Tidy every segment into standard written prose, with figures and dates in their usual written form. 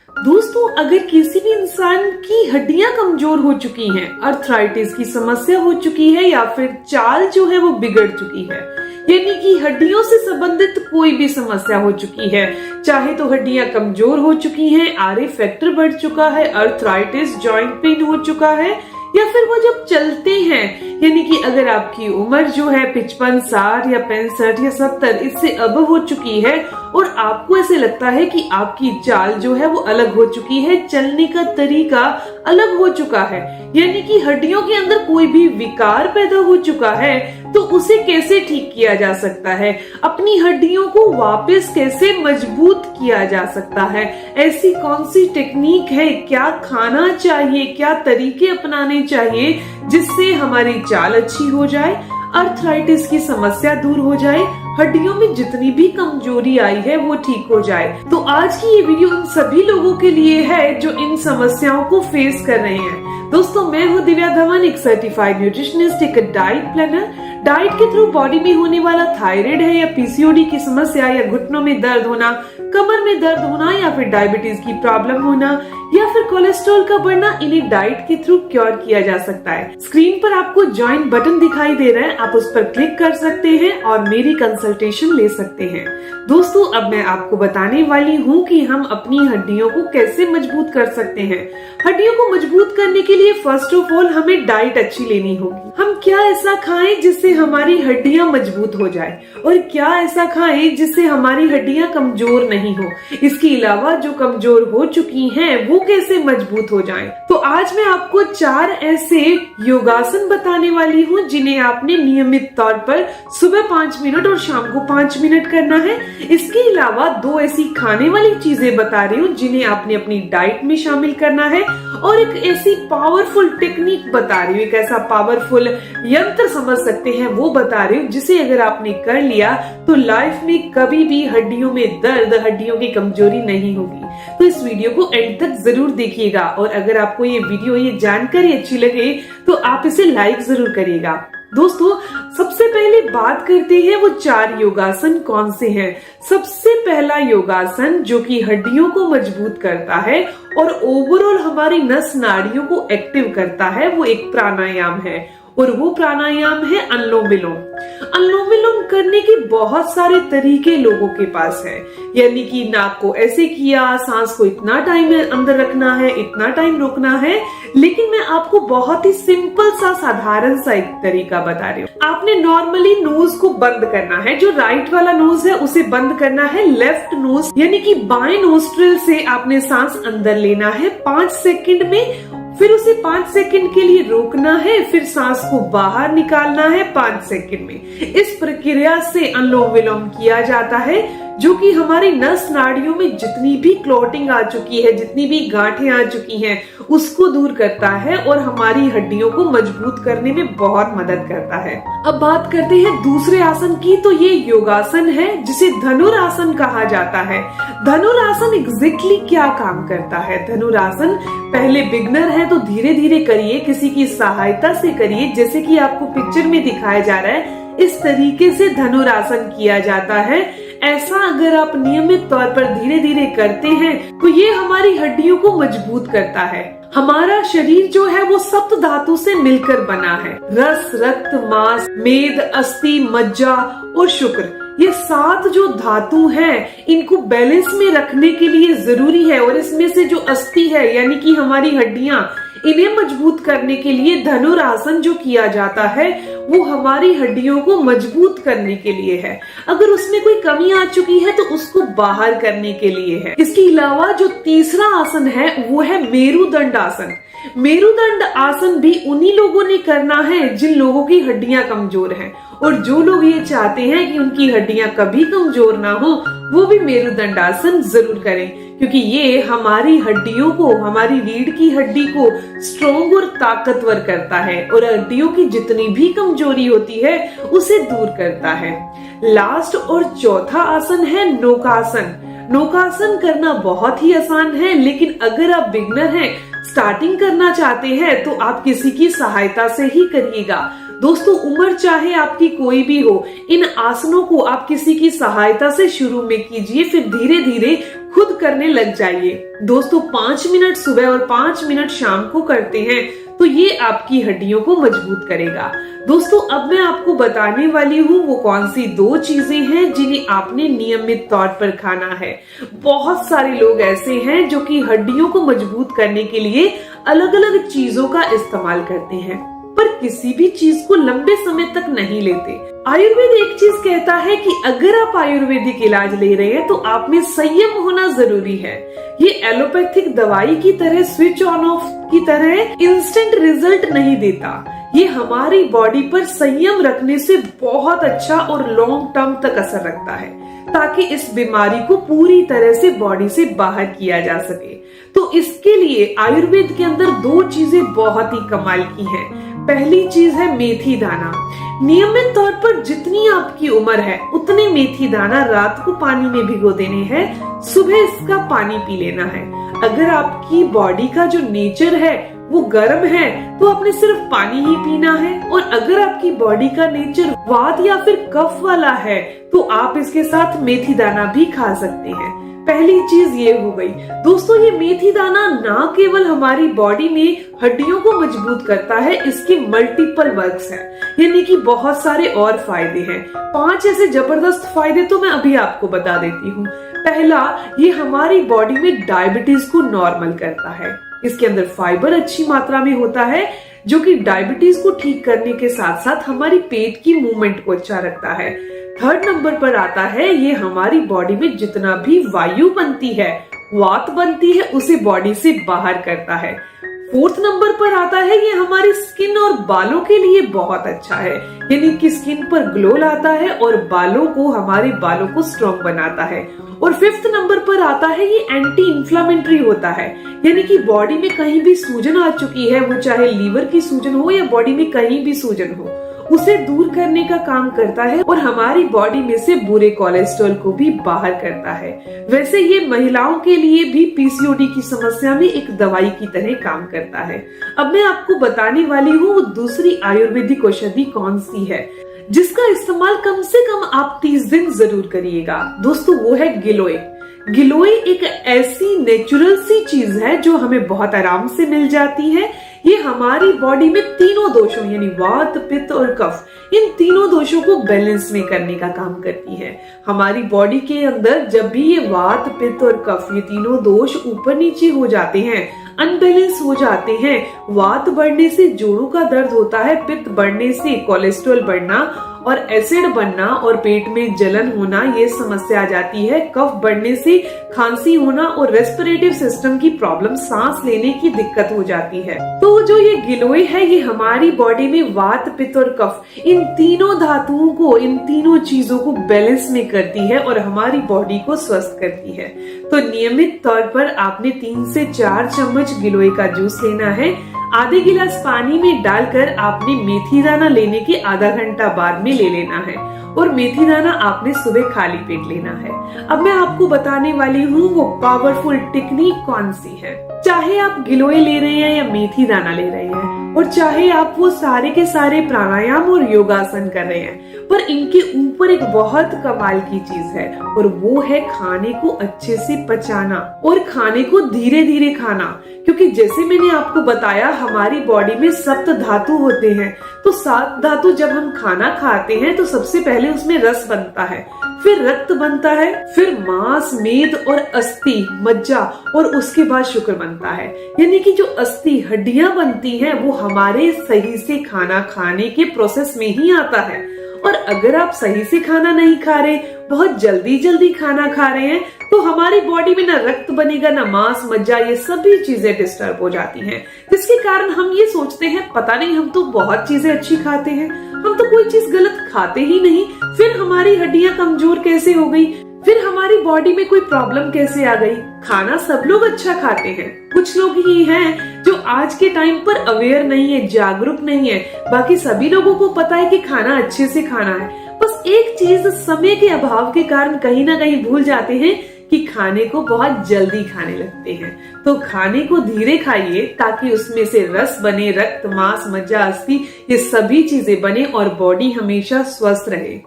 दोस्तों, अगर किसी भी इंसान की हड्डियां कमजोर हो चुकी हैं, अर्थराइटिस की समस्या हो चुकी है या फिर चाल जो है वो बिगड़ चुकी है, यानी कि हड्डियों से संबंधित कोई भी समस्या हो चुकी है, चाहे तो हड्डियां कमजोर हो चुकी हैं, आरए फैक्टर बढ़ चुका है, अर्थराइटिस, जॉइंट पेन हो चुका है, या फिर वो जब चलते हैं, यानी कि अगर आपकी उम्र जो है 55, 60 या 65 या 70 इससे अब हो चुकी है और आपको ऐसे लगता है कि आपकी चाल जो है वो अलग हो चुकी है, चलने का तरीका अलग हो चुका है, यानी कि हड्डियों के अंदर कोई भी विकार पैदा हो चुका है, तो उसे कैसे ठीक किया जा सकता है, अपनी हड्डियों को वापस कैसे मजबूत किया जा सकता है, ऐसी कौन सी टेक्निक है, क्या खाना चाहिए, क्या तरीके अपनाने चाहिए जिससे हमारी चाल अच्छी हो जाए, अर्थराइटिस की समस्या दूर हो जाए, हड्डियों में जितनी भी कमजोरी आई है वो ठीक हो जाए। तो आज की ये वीडियो उन सभी लोगों के लिए है जो इन समस्याओं को फेस कर रहे हैं। दोस्तों, मैं हूँ दिव्या धवन, एक सर्टिफाइड न्यूट्रिशनिस्ट, एक डाइट प्लानर। डाइट के थ्रू बॉडी में होने वाला थायराइड है या पीसीओडी की समस्या या घुटनों में दर्द होना, कमर में दर्द होना या फिर डायबिटीज की प्रॉब्लम होना या फिर कोलेस्ट्रॉल का बढ़ना, इन्हें डाइट के थ्रू क्योर किया जा सकता है। स्क्रीन पर आपको ज्वाइन बटन दिखाई दे रहा है, आप उस पर क्लिक कर सकते हैं और मेरी कंसल्टेशन ले सकते हैं। दोस्तों, अब मैं आपको बताने वाली हूँ कि हम अपनी हड्डियों को कैसे मजबूत कर सकते हैं। हड्डियों को मजबूत करने के लिए फर्स्ट ऑफ ऑल हमें डाइट अच्छी लेनी होगी। हम क्या ऐसा खाएं जिससे हमारी हड्डियां मजबूत हो जाए और क्या ऐसा खाएं जिससे हमारी हड्डियां कमजोर नहीं हो। इसके अलावा जो कमजोर हो चुकी हैं वो कैसे मजबूत हो जाएं। तो आज मैं आपको 4 ऐसे योगासन बताने वाली हूँ जिन्हें आपने नियमित तौर पर सुबह 5 मिनट और शाम को 5 मिनट करना है। इसके अलावा 2 ऐसी खाने वाली चीजें बता रही हूँ जिन्हें आपने अपनी डाइट में शामिल करना है और एक ऐसी पावरफुल टेक्निक बता रही हूँ, एक ऐसा पावरफुल यंत्र समझ सकते हैं वो बता रही हूँ जिसे अगर आपने कर लिया तो लाइफ में कभी भी हड्डियों में दर्द, हड्डियों की कमजोरी नहीं होगी। तो इस वीडियो को एंड तक जरूर देखिएगा और अगर आपको ये वीडियो, ये जानकारी अच्छी लगे तो आप इसे लाइक जरूर करिएगा। दोस्तों, सबसे पहले बात करते हैं वो 4 योगासन कौन से हैं। सबसे पहला योगासन जो कि हड्डियों को मजबूत करता है और ओवरऑल हमारी नस नाड़ियों को एक्टिव करता है, वो एक प्राणायाम है और वो प्राणायाम है अनुलोम विलोम। अनुलोम विलोम करने के बहुत सारे तरीके लोगों के पास है, यानी कि नाक को ऐसे किया, सांस को इतना टाइम अंदर रखना है, इतना टाइम रोकना है, लेकिन मैं आपको बहुत ही सिंपल सा, साधारण सा एक तरीका बता रही हूँ। आपने नॉर्मली नोज को बंद करना है, जो राइट वाला नोज है उसे बंद करना है, लेफ्ट नोज यानी कि बाएं नोस्ट्रिल से आपने सांस अंदर लेना है 5 सेकंड में, फिर उसे 5 सेकंड के लिए रोकना है, फिर सांस को बाहर निकालना है 5 सेकंड में। इस प्रक्रिया से अनुलोम विलोम किया जाता है, जो कि हमारी नस नाड़ियों में जितनी भी क्लॉटिंग आ चुकी है, जितनी भी गांठें आ चुकी हैं, उसको दूर करता है और हमारी हड्डियों को मजबूत करने में बहुत मदद करता है। अब बात करते हैं दूसरे आसन की, तो ये योगासन है जिसे धनुरासन कहा जाता है। धनुरासन एग्जैक्टली क्या काम करता है? धनुरासन पहले बिगनर है तो धीरे धीरे करिए, किसी की सहायता से करिए, जैसे कि आपको पिक्चर में दिखाया जा रहा है, इस तरीके से धनुरासन किया जाता है। ऐसा अगर आप नियमित तौर पर धीरे धीरे करते हैं तो ये हमारी हड्डियों को मजबूत करता है। हमारा शरीर जो है वो सप्त धातु से मिलकर बना है। रस, रक्त, मांस, मेद, अस्थि, मज्जा और शुक्र, ये 7 जो धातु हैं, इनको बैलेंस में रखने के लिए जरूरी है। और इसमें से जो अस्थि है यानी कि हमारी हड्डियां, इन्हें मजबूत करने के लिए धनुरासन जो किया जाता है वो हमारी हड्डियों को मजबूत करने के लिए है। अगर उसमें कोई कमी आ चुकी है तो उसको बाहर करने के लिए है। इसके अलावा जो तीसरा आसन है वो है मेरुदंड आसन। मेरुदंड आसन भी उन्हीं लोगों ने करना है जिन लोगों की हड्डियां कमजोर हैं, और जो लोग ये चाहते हैं कि उनकी हड्डियां कभी कमजोर ना हो वो भी मेरुदंड आसन जरूर करें, क्योंकि ये हमारी हड्डियों को, हमारी रीढ़ की हड्डी को स्ट्रॉन्ग और ताकतवर करता है और हड्डियों की जितनी भी कमजोरी होती है उसे दूर करता है। लास्ट और चौथा आसन है नौकासन। नौकासन करना बहुत ही आसान है, लेकिन अगर आप बिगनर हैं, स्टार्टिंग करना चाहते हैं, तो आप किसी की सहायता से ही करिएगा। दोस्तों, उम्र चाहे आपकी कोई भी हो, इन आसनों को आप किसी की सहायता से शुरू में कीजिए, फिर धीरे धीरे खुद करने लग जाइए। दोस्तों 5 मिनट सुबह और 5 मिनट शाम को करते हैं तो ये आपकी हड्डियों को मजबूत करेगा। दोस्तों अब मैं आपको बताने वाली हूँ वो कौन सी 2 चीजें हैं जिन्हें आपने नियमित तौर पर खाना है। बहुत सारे लोग ऐसे हैं जो कि हड्डियों को मजबूत करने के लिए अलग अलग चीजों का इस्तेमाल करते हैं पर किसी भी चीज को लंबे समय तक नहीं लेते। आयुर्वेद एक चीज कहता है कि अगर आप आयुर्वेदिक इलाज ले रहे हैं तो आप में संयम होना जरूरी है। ये एलोपैथिक दवाई की तरह स्विच ऑन ऑफ की तरह इंस्टेंट रिजल्ट नहीं देता। ये हमारी बॉडी पर संयम रखने से बहुत अच्छा और लॉन्ग टर्म तक असर रखता है ताकि इस बीमारी को पूरी तरह से बॉडी से बाहर किया जा सके। तो इसके लिए आयुर्वेद के अंदर 2 चीजें बहुत ही कमाल की हैं। पहली चीज है मेथी दाना। नियमित तौर पर जितनी आपकी उम्र है उतने मेथी दाना रात को पानी में भिगो देने हैं, सुबह इसका पानी पी लेना है। अगर आपकी बॉडी का जो नेचर है वो गर्म है तो आपने सिर्फ पानी ही पीना है, और अगर आपकी बॉडी का नेचर वात या फिर कफ वाला है तो आप इसके साथ मेथी दाना भी खा सकते हैं। पहली चीज ये हो गई। दोस्तों ये मेथी दाना ना केवल हमारी बॉडी में हड्डियों को मजबूत करता है, इसके मल्टीपल वर्क्स हैं, यानी कि बहुत सारे और फायदे हैं। 5 ऐसे जबरदस्त फायदे तो मैं अभी आपको बता देती हूँ। पहला, ये हमारी बॉडी में डायबिटीज को नॉर्मल करता है। इसके अंदर फाइबर अच्छी मात्रा में होता है जो कि डायबिटीज को ठीक करने के साथ साथ हमारी पेट की मूवमेंट को अच्छा रखता है। 3rd नंबर पर आता है ये हमारी बॉडी में जितना भी वायु बनती है, वात बनती है, उसे बॉडी से बाहर करता है। 4th नंबर पर आता है ये हमारी स्किन और बालों के लिए बहुत अच्छा है, यानी कि स्किन पर ग्लो लाता है और हमारे बालों को स्ट्रॉन्ग बनाता है। और 5th नंबर पर आता है ये एंटी इंफ्लेमेटरी होता है, यानी कि बॉडी में कहीं भी सूजन आ चुकी है, वो चाहे लीवर की सूजन हो या बॉडी में कहीं भी सूजन हो, उसे दूर करने का काम करता है और हमारी बॉडी में से बुरे कोलेस्ट्रॉल को भी बाहर करता है। वैसे ये महिलाओं के लिए भी पीसीओडी की समस्या में एक दवाई की तरह काम करता है। अब मैं आपको बताने वाली हूँ वो दूसरी आयुर्वेदिक औषधि कौन सी है जिसका इस्तेमाल कम से कम आप 30 दिन जरूर करिएगा। दोस्तों वो है गिलोय। गिलोय एक ऐसी नेचुरल सी चीज है जो हमें बहुत आराम से मिल जाती है। ये हमारी बॉडी में तीनों दोषों यानी वात, पित्त और कफ, इन तीनों दोषों को बैलेंस में करने का काम करती है। हमारी बॉडी के अंदर जब भी ये वात, पित्त और कफ, ये तीनों दोष ऊपर नीचे हो जाते हैं, अनबैलेंस हो जाते हैं, वात बढ़ने से जोड़ों का दर्द होता है, पित्त बढ़ने से कोलेस्ट्रॉल बढ़ना और एसिड बनना और पेट में जलन होना, ये समस्या आ जाती है। कफ बढ़ने से खांसी होना और रेस्पिरेटिव सिस्टम की प्रॉब्लम, सांस लेने की दिक्कत हो जाती है। तो जो ये गिलोय है ये हमारी बॉडी में वात, पित्त और कफ, इन तीनों धातुओं को, इन तीनों चीजों को बैलेंस में करती है और हमारी बॉडी को स्वस्थ करती है। तो नियमित तौर पर आपने 3 से 4 चम्मच गिलोय का जूस लेना है। आधे गिलास पानी में डालकर आपने मेथी दाना लेने के आधा घंटा बाद में ले लेना है और मेथी दाना आपने सुबह खाली पेट लेना है। अब मैं आपको बताने वाली हूँ वो पावरफुल टेक्निक कौन सी है। चाहे आप गिलोय ले रहे हैं या मेथी दाना ले रहे हैं और चाहे आप वो सारे के सारे प्राणायाम और योगासन कर रहे हैं, पर इनके ऊपर एक बहुत कमाल की चीज है और वो है खाने को अच्छे से पचाना और खाने को धीरे धीरे खाना। क्योंकि जैसे मैंने आपको बताया हमारी बॉडी में 7 धातु होते हैं, तो 7 धातु जब हम खाना खाते हैं तो सबसे पहले उसमें रस बनता है, फिर रक्त बनता है, फिर मांस, मेद और अस्थि, मज्जा और उसके बाद शुक्र बनता है। यानी कि जो अस्थि, हड्डियां बनती हैं वो हमारे सही से खाना खाने के प्रोसेस में ही आता है। और अगर आप सही से खाना नहीं खा रहे, बहुत जल्दी जल्दी खाना खा रहे हैं, तो हमारी बॉडी में ना रक्त बनेगा, ना मांस, मज्जा, ये सभी चीजें डिस्टर्ब हो जाती हैं, जिसके कारण हम ये सोचते हैं पता नहीं हम तो बहुत चीजें अच्छी खाते हैं, हम तो कोई चीज गलत खाते ही नहीं, फिर हमारी हड्डियां कमजोर कैसे हो गई, फिर हमारी बॉडी में कोई प्रॉब्लम कैसे आ गई। खाना सब लोग अच्छा खाते हैं, कुछ लोग ही हैं जो आज के टाइम पर अवेयर नहीं है, जागरूक नहीं है, बाकी सभी लोगों को पता है कि खाना अच्छे से खाना है। बस एक चीज समय के अभाव के कारण कहीं ना कहीं भूल जाते हैं कि खाने को बहुत जल्दी खाने लगते हैं। तो खाने को धीरे खाइए ताकि उसमें से रस बने, रक्त, मांस, मज्जा, अस्थि, ये सभी चीजें बने और बॉडी हमेशा स्वस्थ रहे।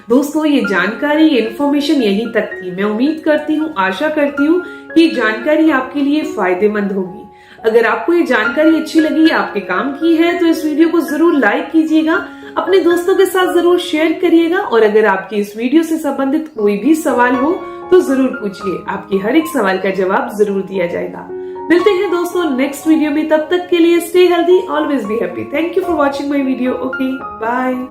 दोस्तों ये जानकारी, ये इन्फॉर्मेशन यहीं तक थी। मैं उम्मीद करती हूँ, आशा करती हूँ कि जानकारी आपके लिए फायदेमंद होगी। अगर आपको ये जानकारी अच्छी लगी, आपके काम की है, तो इस वीडियो को जरूर लाइक कीजिएगा, अपने दोस्तों के साथ जरूर शेयर करिएगा। और अगर आपकी इस वीडियो से संबंधित कोई भी सवाल हो तो जरूर पूछिए, आपके हर एक सवाल का जवाब जरूर दिया जाएगा। मिलते हैं दोस्तों नेक्स्ट वीडियो में, तब तक के लिए stay healthy, always be happy. Thank you for watching my video. Okay, bye.